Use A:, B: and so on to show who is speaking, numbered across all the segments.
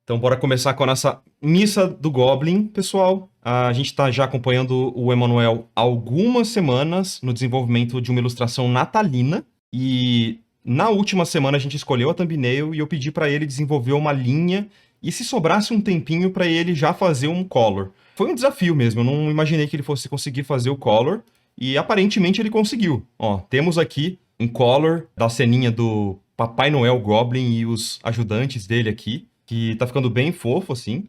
A: Então, bora começar com a nossa Missa do Goblin, pessoal. A gente está já acompanhando o Emanuel há algumas semanas no desenvolvimento de uma ilustração natalina. E na última semana a gente escolheu a thumbnail e eu pedi para ele desenvolver uma linha e se sobrasse um tempinho para ele já fazer um color. Foi um desafio mesmo, eu não imaginei que ele fosse conseguir fazer o color e aparentemente ele conseguiu. Ó, temos aqui um color da ceninha do Papai Noel Goblin e os ajudantes dele aqui, que tá ficando bem fofo, assim.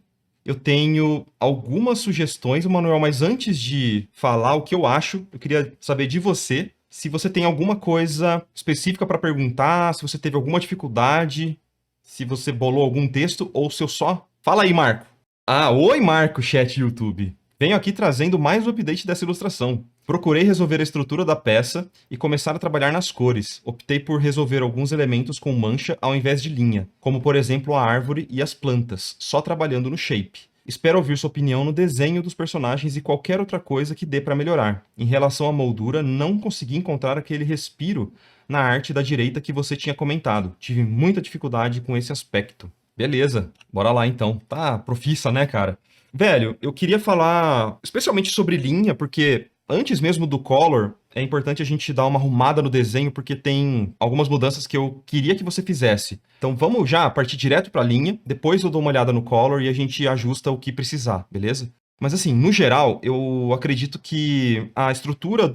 A: Eu tenho algumas sugestões, Manuel, mas antes de falar o que eu acho, eu queria saber de você, se você tem alguma coisa específica para perguntar, se você teve alguma dificuldade, se você bolou algum texto, ou se eu só... Fala aí, Marco. Ah, oi, Marco, chat YouTube. Venho aqui trazendo mais um update dessa ilustração. Procurei resolver a estrutura da peça e começar a trabalhar nas cores. Optei por resolver alguns elementos com mancha ao invés de linha, como por exemplo a árvore e as plantas, só trabalhando no shape. Espero ouvir sua opinião no desenho dos personagens e qualquer outra coisa que dê para melhorar. Em relação à moldura, não consegui encontrar aquele respiro na arte da direita que você tinha comentado. Tive muita dificuldade com esse aspecto. Beleza, bora lá então. Tá profissa, né, cara? Velho, eu queria falar especialmente sobre linha, porque antes mesmo do color, é importante a gente dar uma arrumada no desenho, porque tem algumas mudanças que eu queria que você fizesse. Então vamos já partir direto para a linha, depois eu dou uma olhada no color e a gente ajusta o que precisar, beleza? Mas assim, no geral, eu acredito que a estrutura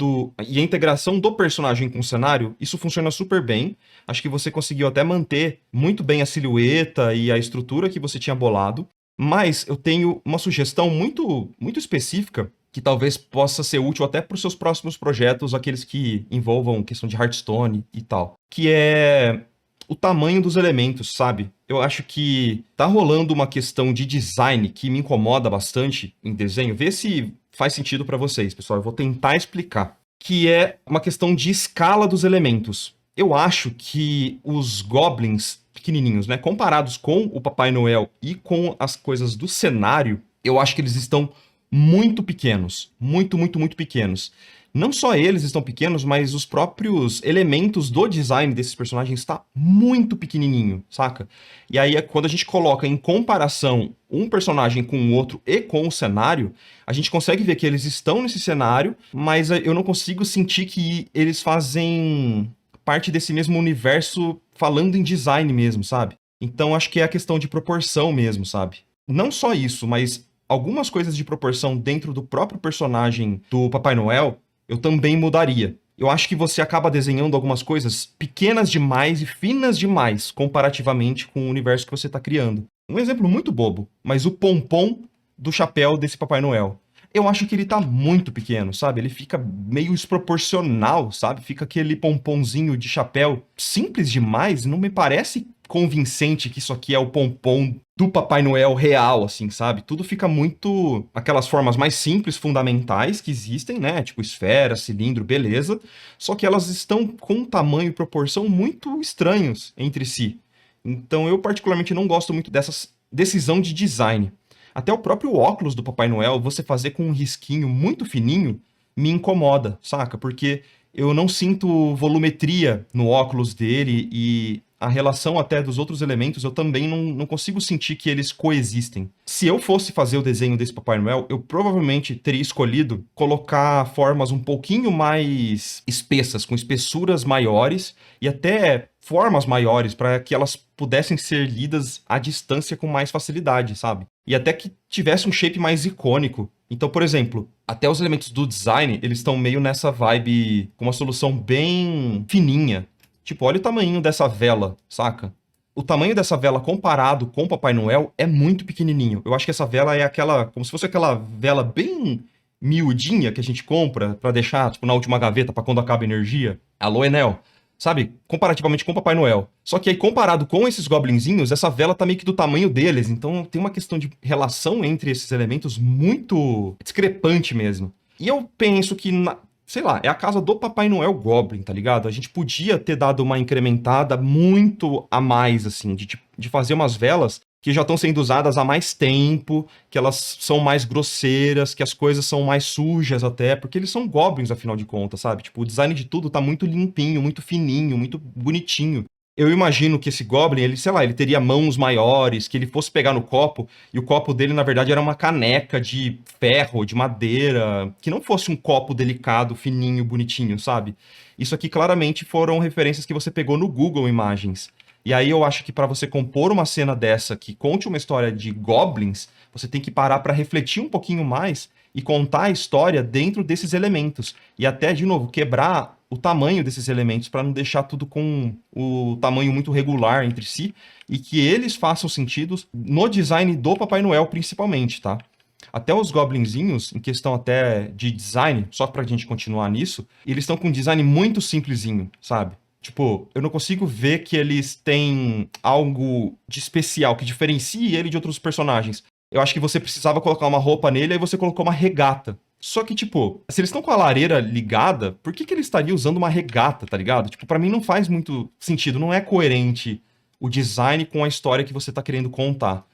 A: e a integração do personagem com o cenário, isso funciona super bem. Acho que você conseguiu até manter muito bem a silhueta e a estrutura que você tinha bolado. Mas eu tenho uma sugestão muito específica que talvez possa ser útil até para os seus próximos projetos, aqueles que envolvam questão de Hearthstone e tal, que é o tamanho dos elementos, sabe? Eu acho que tá rolando uma questão de design que me incomoda bastante em desenho. Vê se faz sentido para vocês, pessoal. Eu vou tentar explicar. Que é uma questão de escala dos elementos. Eu acho que os goblins pequenininhos, né, comparados com o Papai Noel e com as coisas do cenário, eu acho que eles estão muito pequenos, muito pequenos. Não só eles estão pequenos, mas os próprios elementos do design desses personagens está muito pequenininho, saca? E aí, quando a gente coloca em comparação um personagem com o outro e com o cenário, a gente consegue ver que eles estão nesse cenário, mas eu não consigo sentir que eles fazem parte desse mesmo universo falando em design mesmo, sabe? Então acho que é a questão de proporção mesmo, sabe? Não só isso, mas algumas coisas de proporção dentro do próprio personagem do Papai Noel, eu também mudaria. Eu acho que você acaba desenhando algumas coisas pequenas demais e finas demais comparativamente com o universo que você está criando. Um exemplo muito bobo, mas o pompom do chapéu desse Papai Noel. Eu acho que ele tá muito pequeno, sabe? Ele fica meio desproporcional, sabe? Fica aquele pomponzinho de chapéu simples demais, não me parece convincente que isso aqui é o pompom do Papai Noel real, assim, sabe? Tudo fica muito aquelas formas mais simples, fundamentais que existem, né? Tipo esfera, cilindro, beleza. Só que elas estão com tamanho e proporção muito estranhos entre si. Então eu particularmente não gosto muito dessa decisão de design. Até o próprio óculos do Papai Noel, você fazer com um risquinho muito fininho, me incomoda, saca? Porque eu não sinto volumetria no óculos dele e a relação até dos outros elementos, eu também não consigo sentir que eles coexistem. Se eu fosse fazer o desenho desse Papai Noel, eu provavelmente teria escolhido colocar formas um pouquinho mais espessas, com espessuras maiores e até formas maiores para que elas pudessem ser lidas à distância com mais facilidade, sabe? E até que tivesse um shape mais icônico. Então, por exemplo, até os elementos do design, eles estão meio nessa vibe com uma solução bem fininha. Tipo, olha o tamanho dessa vela, saca? O tamanho dessa vela comparado com o Papai Noel é muito pequenininho. Eu acho que essa vela é aquela, como se fosse aquela vela bem miudinha que a gente compra pra deixar, tipo, na última gaveta pra quando acaba a energia. Alô, Enel. Sabe? Comparativamente com o Papai Noel. Só que aí, comparado com esses goblinzinhos, essa vela tá meio que do tamanho deles. Então tem uma questão de relação entre esses elementos muito discrepante mesmo. E eu penso que, sei lá, é a casa do Papai Noel Goblin, tá ligado? A gente podia ter dado uma incrementada muito a mais, assim, de fazer umas velas que já estão sendo usadas há mais tempo, que elas são mais grosseiras, que as coisas são mais sujas até, porque eles são goblins, afinal de contas, sabe? Tipo, o design de tudo tá muito limpinho, muito fininho, muito bonitinho. Eu imagino que esse Goblin, ele, sei lá, ele teria mãos maiores, que ele fosse pegar no copo, e o copo dele, na verdade, era uma caneca de ferro, de madeira, que não fosse um copo delicado, fininho, bonitinho, sabe? Isso aqui claramente foram referências que você pegou no Google Imagens. E aí eu acho que para você compor uma cena dessa que conte uma história de goblins, você tem que parar para refletir um pouquinho mais e contar a história dentro desses elementos. E até, de novo, quebrar o tamanho desses elementos para não deixar tudo com o tamanho muito regular entre si e que eles façam sentido no design do Papai Noel, principalmente, tá? Até os goblinzinhos, em questão até de design, só pra gente continuar nisso, eles estão com um design muito simplesinho, sabe? Tipo, eu não consigo ver que eles têm algo de especial que diferencie ele de outros personagens. Eu acho que você precisava colocar uma roupa nele, aí você colocou uma regata. Só que, tipo, se eles estão com a lareira ligada, por que que ele estaria usando uma regata, tá ligado? Tipo, pra mim não faz muito sentido, não é coerente o design com a história que você tá querendo contar.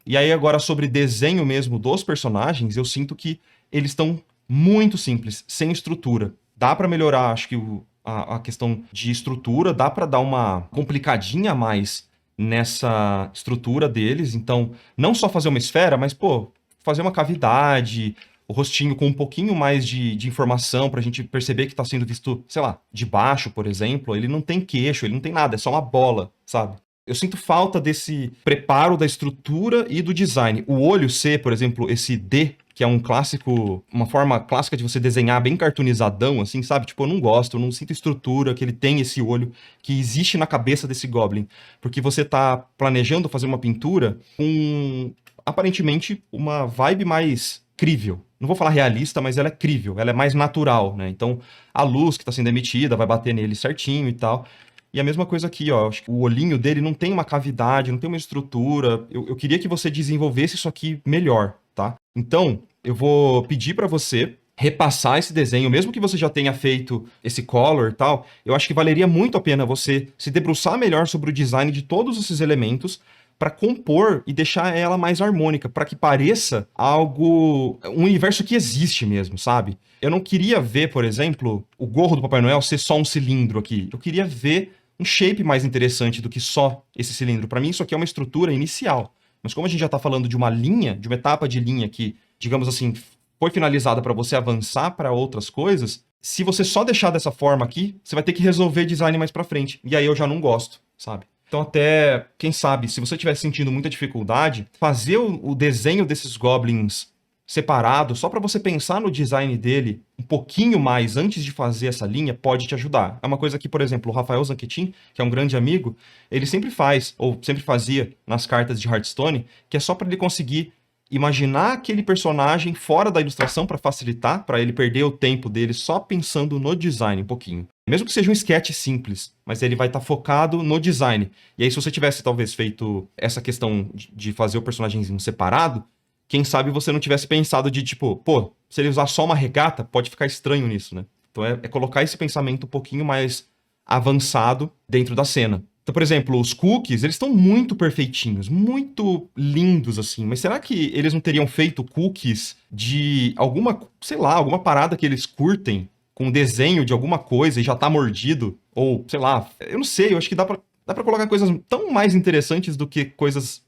A: E aí agora sobre desenho mesmo dos personagens, eu sinto que eles estão muito simples, sem estrutura. Dá pra melhorar, acho que a questão de estrutura, dá pra dar uma complicadinha a mais nessa estrutura deles. Então, não só fazer uma esfera, mas, pô, fazer uma cavidade, o rostinho com um pouquinho mais de informação pra gente perceber que tá sendo visto, sei lá, de baixo, por exemplo. Ele não tem queixo, ele não tem nada, é só uma bola, sabe? Eu sinto falta desse preparo da estrutura e do design. O olho ser, por exemplo, esse D, que é um clássico, uma forma clássica de você desenhar bem cartoonizadão, assim, sabe? Tipo, eu não gosto, eu não sinto estrutura, que ele tem esse olho que existe na cabeça desse Goblin. Porque você tá planejando fazer uma pintura com, aparentemente, uma vibe mais crível. Não vou falar realista, mas ela é crível, ela é mais natural, né? Então, a luz que tá sendo emitida vai bater nele certinho e tal. E a mesma coisa aqui, ó. Acho que o olhinho dele não tem uma cavidade, não tem uma estrutura. Eu queria que você desenvolvesse isso aqui melhor, tá? Então, eu vou pedir pra você repassar esse desenho, mesmo que você já tenha feito esse color e tal, eu acho que valeria muito a pena você se debruçar melhor sobre o design de todos esses elementos para compor e deixar ela mais harmônica, para que pareça algo, um universo que existe mesmo, sabe? Eu não queria ver, por exemplo, o gorro do Papai Noel ser só um cilindro aqui. Eu queria ver um shape mais interessante do que só esse cilindro. Para mim, isso aqui é uma estrutura inicial. Mas como a gente já está falando de uma linha, de uma etapa de linha que, digamos assim, foi finalizada para você avançar para outras coisas, se você só deixar dessa forma aqui, você vai ter que resolver design mais para frente. E aí eu já não gosto, sabe? Então até, quem sabe, se você estiver sentindo muita dificuldade, fazer o desenho desses goblins separado, só para você pensar no design dele um pouquinho mais antes de fazer essa linha, pode te ajudar. É uma coisa que, por exemplo, o Rafael Zanquetin, que é um grande amigo, ele sempre faz, ou sempre fazia nas cartas de Hearthstone, que é só para ele conseguir imaginar aquele personagem fora da ilustração para facilitar, para ele perder o tempo dele só pensando no design um pouquinho. Mesmo que seja um sketch simples, mas ele vai estar focado no design. E aí, se você tivesse talvez feito essa questão de fazer o personagemzinho separado, quem sabe você não tivesse pensado de tipo, pô, se ele usar só uma regata, pode ficar estranho nisso, né? Então é colocar esse pensamento um pouquinho mais avançado dentro da cena. Então, por exemplo, os cookies, eles estão muito perfeitinhos, muito lindos, assim. Mas será que eles não teriam feito cookies de alguma, sei lá, alguma parada que eles curtem com desenho de alguma coisa e já tá mordido? Ou, sei lá, eu não sei, eu acho que dá pra colocar coisas tão mais interessantes do que coisas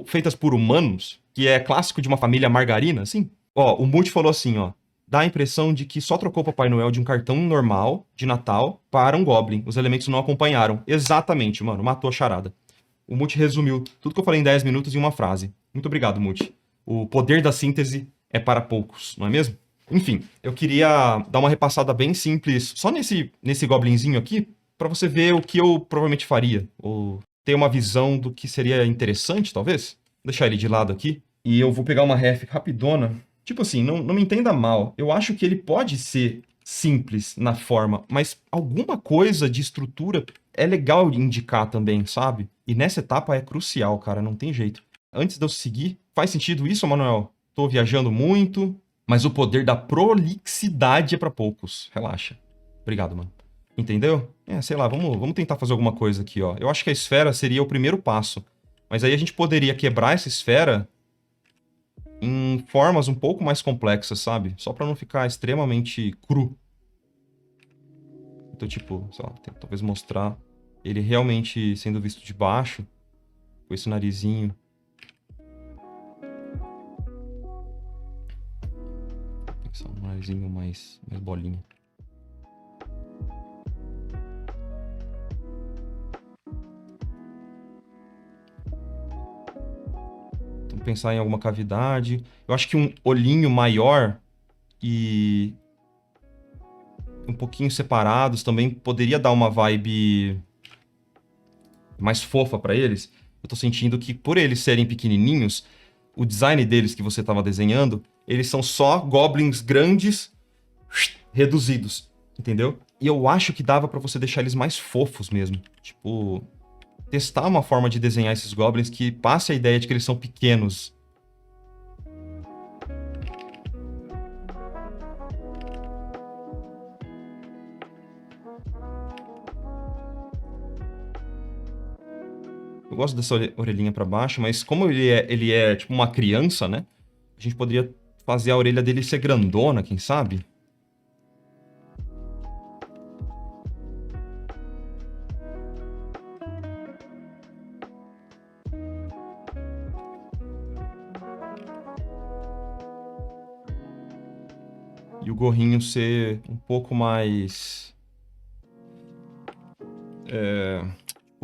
A: feitas por humanos, que é clássico de uma família margarina, assim. Ó, o Multi falou assim, ó. Dá a impressão de que só trocou o Papai Noel de um cartão normal de Natal para um Goblin. Os elementos não acompanharam. Exatamente, mano. Matou a charada. O Multi resumiu tudo que eu falei em 10 minutos em uma frase. Muito obrigado, Multi. O poder da síntese é para poucos, não é mesmo? Enfim, eu queria dar uma repassada bem simples, só nesse Goblinzinho aqui, para você ver o que eu provavelmente faria. Ou ter uma visão do que seria interessante, talvez. Vou deixar ele de lado aqui. E eu vou pegar uma ref rapidona. Tipo assim, não me entenda mal. Eu acho que ele pode ser simples na forma, mas alguma coisa de estrutura é legal de indicar também, sabe? E nessa etapa é crucial, cara, não tem jeito. Antes de eu seguir, faz sentido isso, Manuel? Tô viajando muito, mas o poder da prolixidade é pra poucos. Relaxa. Obrigado, mano. Entendeu? Sei lá, vamos tentar fazer alguma coisa aqui, ó. Eu acho que a esfera seria o primeiro passo. Mas aí a gente poderia quebrar essa esfera em formas um pouco mais complexas, sabe? Só pra não ficar extremamente cru. Então, tipo, sei lá, talvez mostrar Ele realmente sendo visto de baixo, com esse narizinho. Vou pensar um narizinho mais bolinha. Então, pensar em alguma cavidade. Eu acho que um olhinho maior e um pouquinho separados também poderia dar uma vibe mais fofa pra eles. Eu tô sentindo que por eles serem pequenininhos, o design deles que você tava desenhando, eles são só goblins grandes reduzidos, entendeu? E eu acho que dava pra você deixar eles mais fofos mesmo. Tipo, testar uma forma de desenhar esses goblins que passe a ideia de que eles são pequenos. Eu gosto dessa orelhinha pra baixo, mas como ele é tipo uma criança, né? A gente poderia fazer a orelha dele ser grandona, quem sabe? E o gorrinho ser um pouco mais...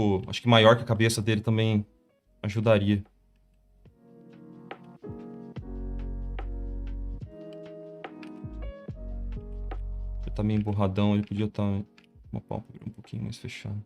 A: tipo, acho que maior que a cabeça dele também ajudaria. Ele tá meio emburradão, ele podia estar uma pálpebra um pouquinho mais fechada.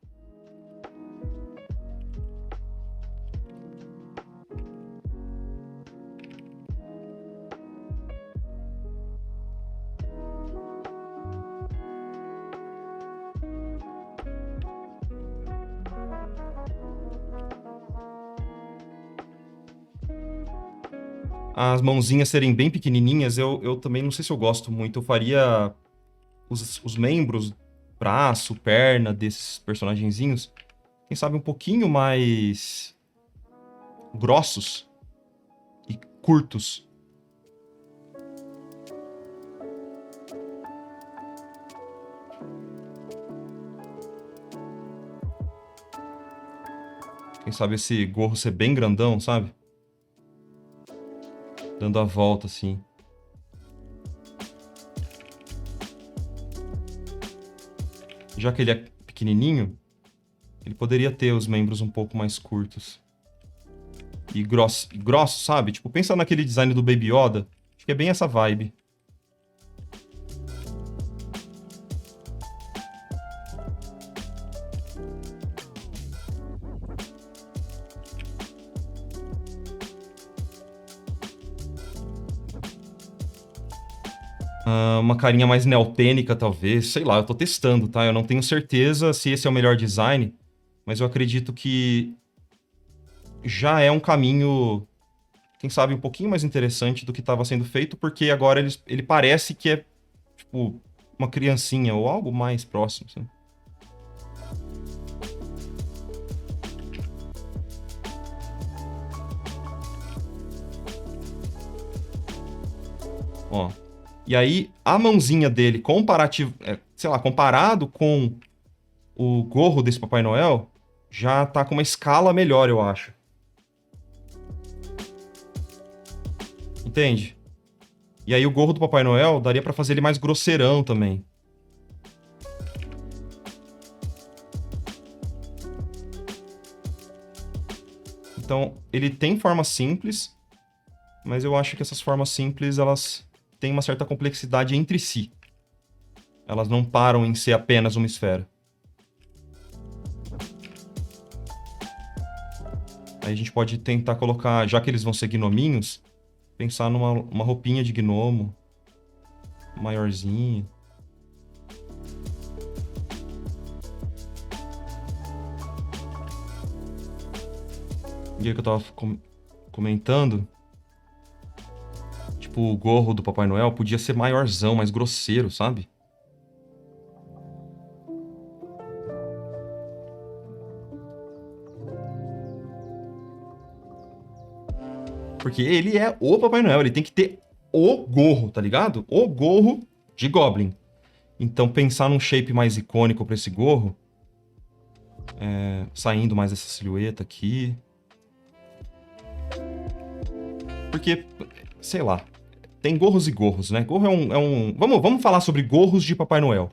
A: As mãozinhas serem bem pequenininhas, eu também não sei se eu gosto muito. Eu faria os membros, braço, perna desses personagenzinhos, quem sabe um pouquinho mais grossos e curtos. Quem sabe esse gorro ser bem grandão, sabe? Dando a volta, assim. Já que ele é pequenininho, ele poderia ter os membros um pouco mais curtos. E grosso, sabe? Tipo, pensa naquele design do Baby Yoda. Acho que é bem essa vibe. Uma carinha mais neotênica, talvez. Sei lá, eu tô testando, tá? Eu não tenho certeza se esse é o melhor design, mas eu acredito que já é um caminho, quem sabe, um pouquinho mais interessante do que estava sendo feito, porque agora ele parece que é, tipo, uma criancinha ou algo mais próximo, sabe? Ó. E aí, a mãozinha dele, sei lá, comparado com o gorro desse Papai Noel, já tá com uma escala melhor, eu acho. Entende? E aí o gorro do Papai Noel daria pra fazer ele mais grosseirão também. Então, ele tem forma simples, mas eu acho que essas formas simples, elas têm uma certa complexidade entre si. Elas não param em ser apenas uma esfera. Aí a gente pode tentar colocar, já que eles vão ser gnominhos, pensar numa roupinha de gnomo, maiorzinha. E aí que eu tava comentando, tipo, o gorro do Papai Noel podia ser maiorzão, mais grosseiro, sabe? Porque ele é o Papai Noel, ele tem que ter o gorro, tá ligado? O gorro de Goblin. Então pensar num shape mais icônico pra esse gorro Saindo mais dessa silhueta aqui. Porque, sei lá, tem gorros e gorros, né? Gorro é um... Vamos falar sobre gorros de Papai Noel.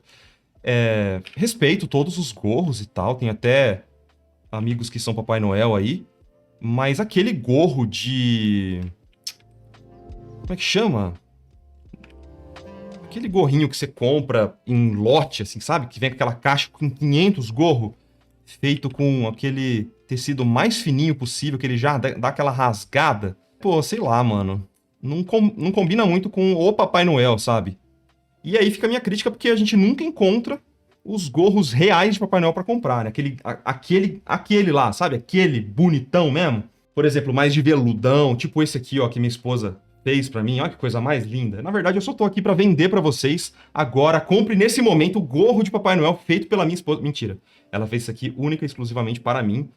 A: Respeito todos os gorros e tal, tem até amigos que são Papai Noel aí, mas aquele gorro de... Como é que chama? Aquele gorrinho que você compra em lote, assim, sabe? Que vem com aquela caixa com 500 gorros, feito com aquele tecido mais fininho possível, que ele já dá aquela rasgada. Pô, sei lá, mano. Não combina muito com o Papai Noel, sabe? E aí fica a minha crítica, porque a gente nunca encontra os gorros reais de Papai Noel pra comprar, né? Aquele lá, sabe? Aquele bonitão mesmo. Por exemplo, mais de veludão, tipo esse aqui, ó, que minha esposa fez pra mim. Olha que coisa mais linda. Na verdade, eu só tô aqui pra vender pra vocês. Agora, compre nesse momento o gorro de Papai Noel feito pela minha esposa. Mentira. Ela fez isso aqui única e exclusivamente para mim.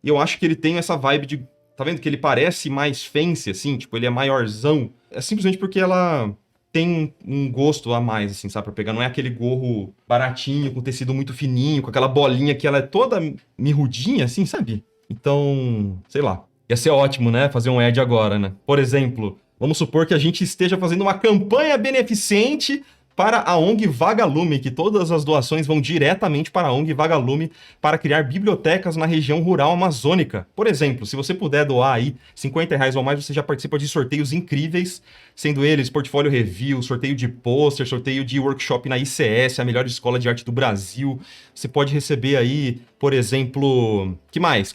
A: E eu acho que ele tem essa vibe de... Tá vendo que ele parece mais fancy, assim? Tipo, ele é maiorzão. É simplesmente porque ela tem um gosto a mais, assim, sabe? Pra pegar. Não é aquele gorro baratinho, com tecido muito fininho, com aquela bolinha que ela é toda mirrudinha, assim, sabe? Então, sei lá. Ia ser ótimo, né? Fazer um ad agora, né? Por exemplo, vamos supor que a gente esteja fazendo uma campanha beneficente para a ONG Vagalume, que todas as doações vão diretamente para a ONG Vagalume para criar bibliotecas na região rural amazônica. Por exemplo, se você puder doar aí R$ 50 ou mais, você já participa de sorteios incríveis, sendo eles portfólio review, sorteio de pôster, sorteio de workshop na ICS, a melhor escola de arte do Brasil. Você pode receber aí, por exemplo... Que mais?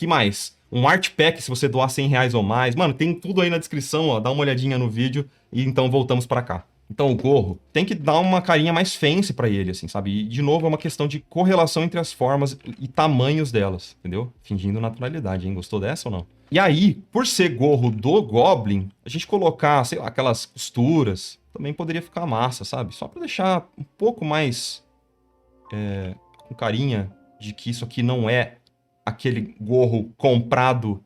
A: Um art pack se você doar R$ 100 ou mais. Mano, tem tudo aí na descrição, ó. Dá uma olhadinha no vídeo e então voltamos para cá. Então o gorro tem que dar uma carinha mais fancy pra ele, assim, sabe? E, de novo, é uma questão de correlação entre as formas e tamanhos delas, entendeu? Fingindo naturalidade, hein? Gostou dessa ou não? E aí, por ser gorro do Goblin, a gente colocar, sei lá, aquelas costuras, também poderia ficar massa, sabe? Só pra deixar um pouco mais com carinha de que isso aqui não é aquele gorro comprado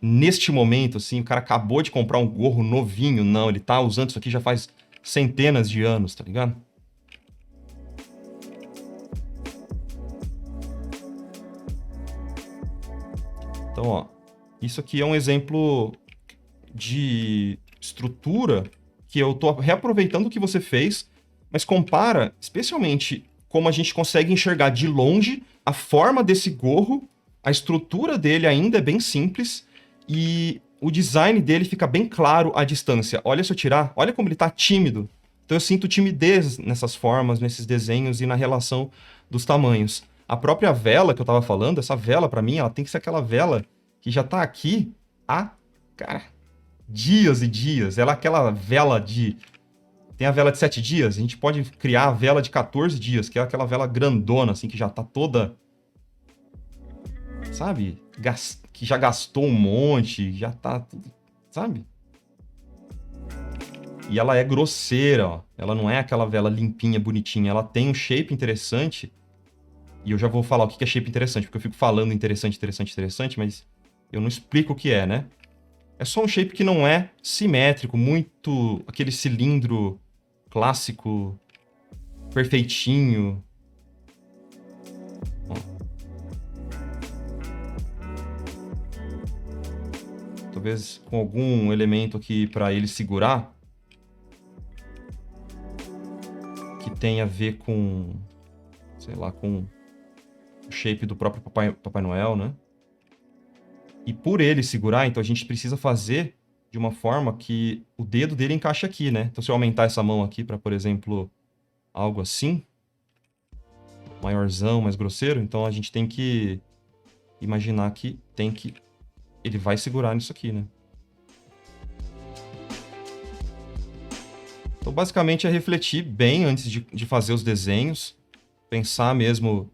A: neste momento, assim, o cara acabou de comprar um gorro novinho, não, ele tá usando isso aqui já faz centenas de anos, tá ligado? Então, ó, isso aqui é um exemplo de estrutura que eu tô reaproveitando o que você fez, mas compara especialmente como a gente consegue enxergar de longe a forma desse gorro, a estrutura dele ainda é bem simples e o design dele fica bem claro à distância. Olha se eu tirar, olha como ele tá tímido. Então eu sinto timidez nessas formas, nesses desenhos e na relação dos tamanhos. A própria vela que eu tava falando, essa vela pra mim, ela tem que ser aquela vela que já tá aqui há, cara, dias e dias. Ela é aquela vela de... Tem a vela de 7 dias, a gente pode criar a vela de 14 dias, que é aquela vela grandona, assim, que já tá toda... Sabe? Que já gastou um monte, já tá tudo, sabe? E ela é grosseira, ó. Ela não é aquela vela limpinha, bonitinha. Ela tem um shape interessante. E eu já vou falar o que é shape interessante, porque eu fico falando interessante, mas eu não explico o que é, né? É só um shape que não é simétrico, muito aquele cilindro clássico, perfeitinho. Ó. Talvez com algum elemento aqui para ele segurar, que tem a ver com, sei lá, com o shape do próprio Papai Noel, né? E por ele segurar, então a gente precisa fazer de uma forma que o dedo dele encaixe aqui, né? Então se eu aumentar essa mão aqui para, por exemplo, algo assim, maiorzão, mais grosseiro, então a gente tem que imaginar que ele vai segurar nisso aqui, né? Então basicamente é refletir bem antes de fazer os desenhos, pensar mesmo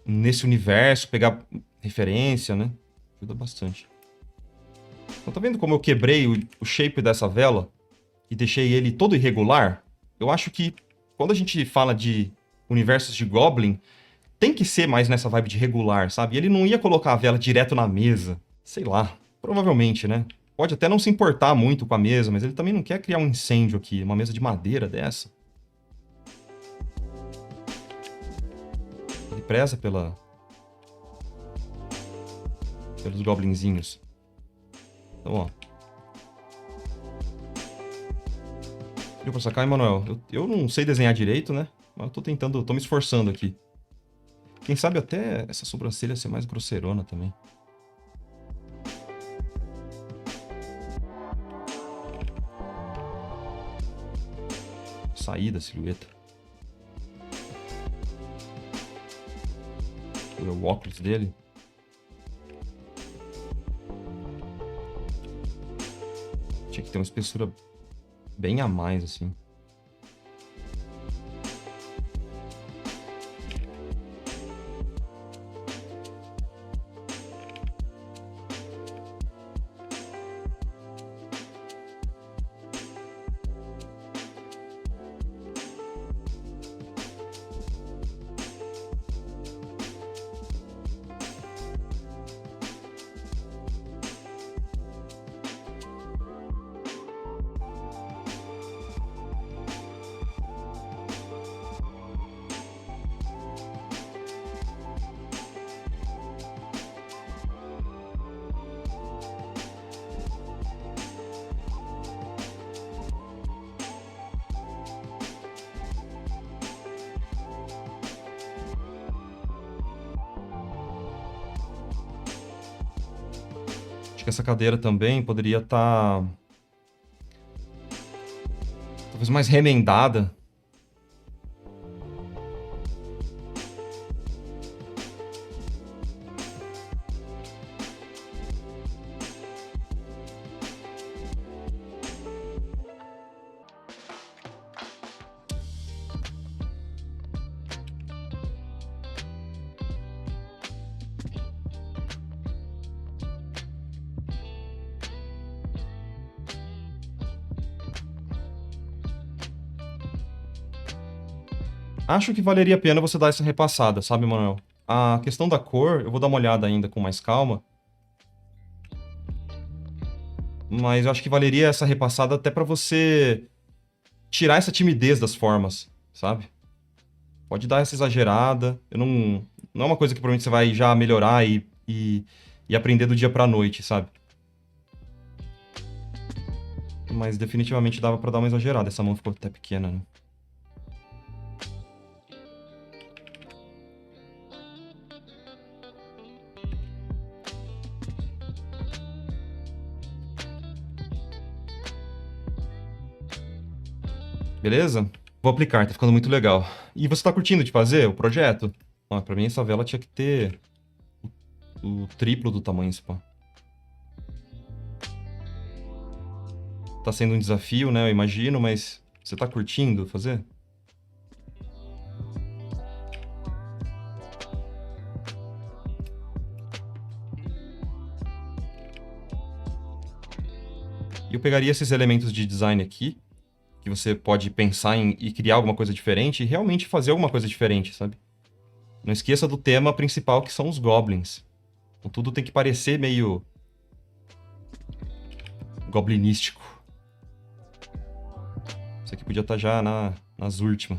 A: nesse universo, pegar referência, né? Ajuda bastante. Então tá vendo como eu quebrei o shape dessa vela e deixei ele todo irregular? Eu acho que quando a gente fala de universos de Goblin, tem que ser mais nessa vibe de regular, sabe? Ele não ia colocar a vela direto na mesa. Sei lá. Provavelmente, né? Pode até não se importar muito com a mesa, mas ele também não quer criar um incêndio aqui. Uma mesa de madeira dessa. Ele preza pelos goblinzinhos. Então, ó. Deu pra sacar, Emanuel? Eu não sei desenhar direito, né? Mas eu tô tentando, tô me esforçando aqui. Quem sabe até essa sobrancelha ser mais grosseirona também. Sair da silhueta. O óculos dele. Tinha que ter uma espessura bem a mais, assim. Acho que essa cadeira também poderia estar talvez mais remendada. Acho que valeria a pena você dar essa repassada, sabe, Manuel? A questão da cor, eu vou dar uma olhada ainda com mais calma. Mas eu acho que valeria essa repassada até pra você tirar essa timidez das formas, sabe? Pode dar essa exagerada. Eu não é uma coisa que provavelmente você vai já melhorar e aprender do dia pra noite, sabe? Mas definitivamente dava pra dar uma exagerada. Essa mão ficou até pequena, né? Beleza? Vou aplicar, tá ficando muito legal. E você tá curtindo de fazer o projeto? Ó, pra mim essa vela tinha que ter o triplo do tamanho, se pá. Tá sendo um desafio, né? Eu imagino, mas você tá curtindo fazer? E eu pegaria esses elementos de design aqui, que você pode pensar em e criar alguma coisa diferente, e realmente fazer alguma coisa diferente, sabe? Não esqueça do tema principal, que são os goblins. Então tudo tem que parecer meio goblinístico. Isso aqui podia estar já nas últimas.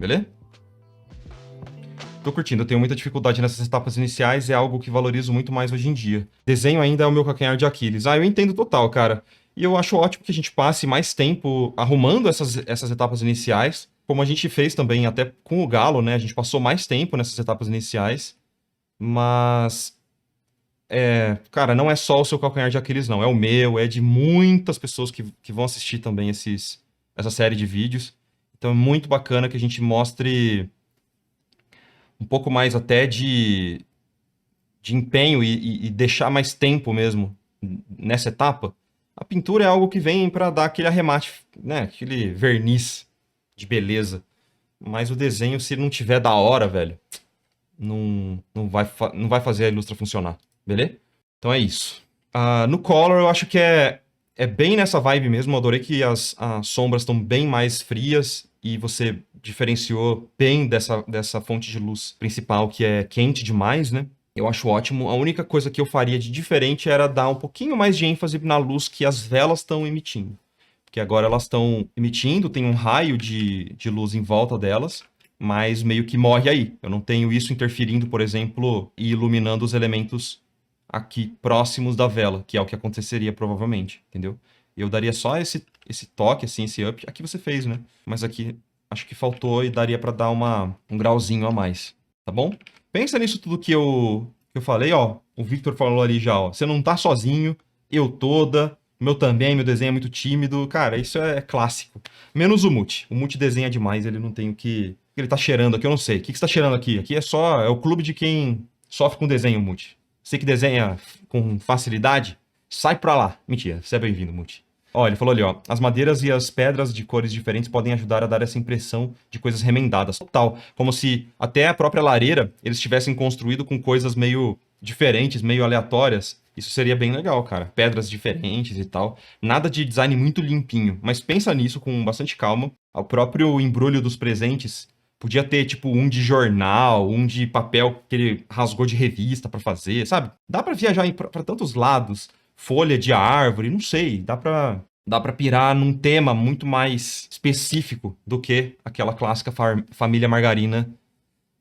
A: Beleza? Tô curtindo, eu tenho muita dificuldade nessas etapas iniciais, é algo que valorizo muito mais hoje em dia. Desenho ainda é o meu calcanhar de Aquiles. Ah, eu entendo total, cara. E eu acho ótimo que a gente passe mais tempo arrumando essas etapas iniciais, como a gente fez também até com o Galo, né? A gente passou mais tempo nessas etapas iniciais, mas... cara, não é só o seu calcanhar de Aquiles, não. É o meu, é de muitas pessoas que vão assistir também essa série de vídeos. Então é muito bacana que a gente mostre um pouco mais até de empenho e deixar mais tempo mesmo nessa etapa. A pintura é algo que vem para dar aquele arremate, né? Aquele verniz de beleza. Mas o desenho, se não tiver da hora, velho, não vai fazer a ilustra funcionar, beleza? Então é isso. No Color eu acho que é bem nessa vibe mesmo. Eu adorei que as sombras estão bem mais frias e você diferenciou bem dessa fonte de luz principal, que é quente demais, né? Eu acho ótimo. A única coisa que eu faria de diferente era dar um pouquinho mais de ênfase na luz que as velas estão emitindo. Porque agora elas estão emitindo, tem um raio de luz em volta delas, mas meio que morre aí. Eu não tenho isso interferindo, por exemplo, e iluminando os elementos aqui próximos da vela, que é o que aconteceria provavelmente, entendeu? Eu daria só esse toque, assim, esse up. Aqui você fez, né? Mas aqui acho que faltou e daria pra dar um grauzinho a mais, tá bom? Pensa nisso tudo que eu falei, ó. O Victor falou ali já, ó. Você não tá sozinho, eu toda. Meu também, meu desenho é muito tímido. Cara, isso é clássico. Menos o Muti. O Muti desenha demais, ele não tem o que. Ele tá cheirando aqui, eu não sei. O que você tá cheirando aqui? Aqui é só. É o clube de quem sofre com desenho, Muti. Você que desenha com facilidade, sai pra lá. Mentira, você é bem-vindo, Muti. Ó, ele falou ali, ó. As madeiras e as pedras de cores diferentes podem ajudar a dar essa impressão de coisas remendadas. Total. Como se até a própria lareira eles tivessem construído com coisas meio diferentes, meio aleatórias. Isso seria bem legal, cara. Pedras diferentes e tal. Nada de design muito limpinho. Mas pensa nisso com bastante calma. O próprio embrulho dos presentes podia ter, tipo, um de jornal, um de papel que ele rasgou de revista pra fazer, sabe? Dá pra viajar pra tantos lados. Folha de árvore, não sei. Dá pra pirar num tema muito mais específico do que aquela clássica família margarina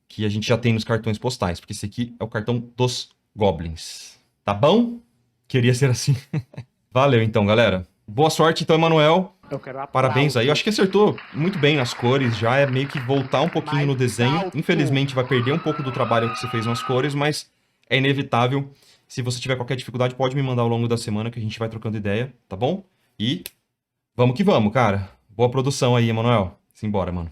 A: que a gente já tem nos cartões postais. Porque esse aqui é o cartão dos Goblins. Tá bom? Queria ser assim. Valeu então, galera. Boa sorte então, Emanuel.
B: Eu quero
A: Parabéns aí. Eu
B: aplauso.
A: acho que acertou muito bem nas cores. Já é meio que voltar um pouquinho no desenho. Infelizmente vai perder um pouco do trabalho que você fez nas cores, mas é inevitável. Se você tiver qualquer dificuldade, pode me mandar ao longo da semana que a gente vai trocando ideia, tá bom? E vamos que vamos, cara. Boa produção aí, Emanuel. Simbora, mano.